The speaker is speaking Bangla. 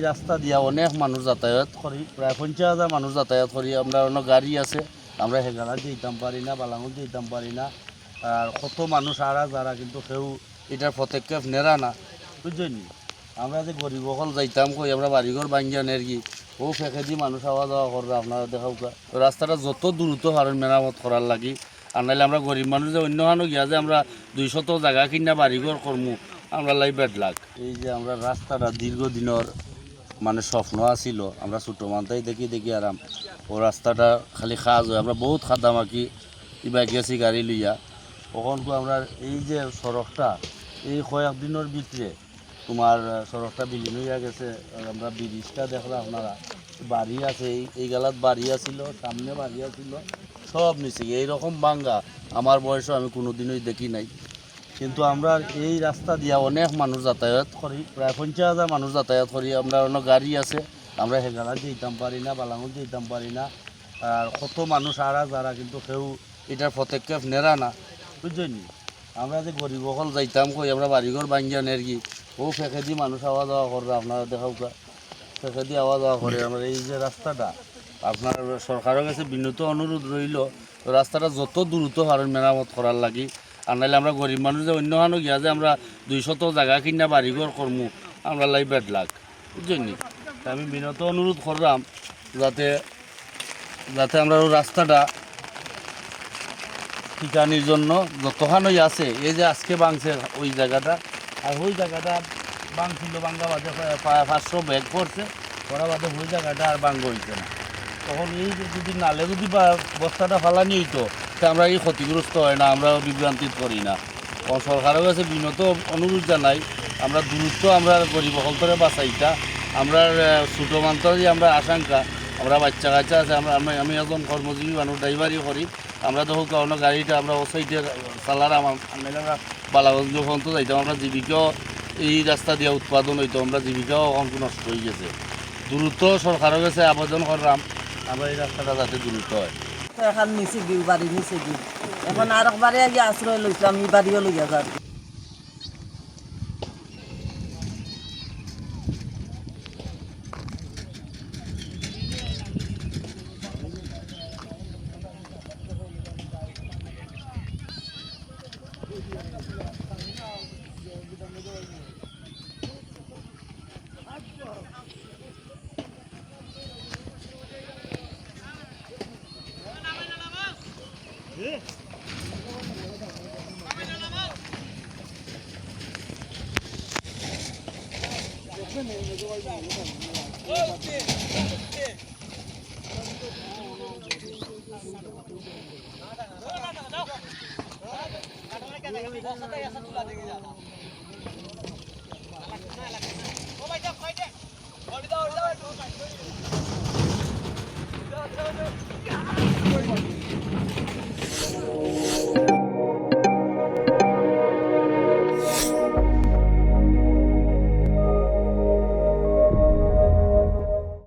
রাস্তা দিয়া অনেক মানুষ যাতায়াত করি, প্রায় 50,000 মানুষ যাতায়াত করি। আমরা অন্য গাড়ি আছে, আমরা হেগালা যেতাম পারি না, বালাঙ্গল যেতাম পারি না। আর কত মানুষ আরা যারা কিন্তু কেউ এটার পদক্ষেপ নেরা না, বুঝছেন। আমরা যে গরিব সকল যাইতাম কই আমরা বাড়িঘর ভাঙ্গিয়া নের কি ও ফেঁকে মানুষ আওয়া যাওয়া করবে। আপনারা দেখাও রাস্তাটা যত দ্রুত হারেন মেরামত করার লাগি, আর নাহলে আমরা গরিব মানুষ যে অন্য হানো গিয়া যে আমরা 200 জায়গা কিনা বাড়িঘর করমু, আমরা লাই ব্যাড লাগ। এই যে আমরা রাস্তাটা দীর্ঘদিনের মানে স্বপ্ন আছিল, আমরা ছোটো মানটাই দেখি দেখি আরাম ও রাস্তাটা খালি খাজ হয়। আমরা বহুত খাদামাকি ইবা গেছি গাড়ি লইয়া, তখনকু আমরা এই যে সড়কটা এই কয়েকদিনের ভিতরে তোমার সড়কটা বিলীন হইয়া গেছে। আমরা ব্রিজটা দেখলাম, আপনারা বাড়ি আছে, এই গালাত বাড়ি আছিল, সামনে বাড়ি আছিল, সব নিচে এইরকম বাঙ্গা আমার বয়সও আমি কোনোদিনই দেখি নাই। কিন্তু আমরা এই রাস্তা দিয়া অনেক মানুষ যাতায়াত করি, প্রায় 50,000 মানুষ যাতায়াত করি। আমরা অন্য গাড়ি আছে, আমরা হেগালা যেতাম পারি না, বালাঙ্গল যেতাম পারি না। আর কত মানুষ আরা যারা কিন্তু কেউ এটার পদক্ষেপ নেরা না, বুঝছেন। আমরা যে গরিব সকল যাইতাম কই আমরা বাড়িঘর ভাঙ্গিয়া নের কি ও ফেঁকে মানুষ আওয়া যাওয়া করবে। আপনারা দেখাও ফেঁকে আওয়া যাওয়া করে। আমরা এই যে রাস্তাটা আপনার সরকারের কাছে বিনীত অনুরোধ রইল, রাস্তাটা যত দ্রুত হারেন মেরামত করার লাগি, আর নাহলে আমরা গরিব মানুষ যে অন্য হানো গিয়া যে আমরা 200 জায়গা কিনা বাড়িঘর করমু, আমরা লাই ব্যাড লাগ, বুঝছেন। আমি বিনীত অনুরোধ করলাম যাতে যাতে আমরা রাস্তাটা ঠিকানির জন্য যতখানই আছে, এই যে আজকে ভাঙছে ওই জায়গাটা, আর ওই জায়গাটা ভাঙছিল, ভাঙ্গা বাদে 500 ব্যাগ করছে, ওরা বাদে ওই জায়গাটা আর ভাঙ্গ হইছে না। তখন এই যে যদি নালে যদি বস্তাটা ফালানি হইতো, তা আমরা এই ক্ষতিগ্রস্ত হয় না, আমরা বিভ্রান্তিত করি না। সরকারের কাছে বিনত অনুরোধ জানাই, আমরা দ্রুত আমরা গরিব সকলরে বাঁচাইতা। আমরা ছোটো মানুষেরই আমরা আশঙ্কা, আমরা বাচ্চা কাচ্চা আছে, আমি একজন কর্মজীবী মানুষ, ড্রাইভারই করি। আমরা দেখো কারণ গাড়িটা আমরা ও সাইডে চালার আমরা বালাগঞ্জ পর্যন্ত যাইতাম, আমরা জীবিকাও এই রাস্তা দিয়ে উৎপাদন হইতো, আমরা জীবিকাও অনেক নষ্ট হয়ে গেছে। দ্রুত সরকারের কাছে আবেদন করলাম আমরা এই রাস্তাটা যাতে দ্রুত হয়। এখন নিচে দিও, বাড়ি নিচে দিও, এখন আর একবারে আগে আশ্রয় লইতাম, আমি বাড়িও লইয়া যার।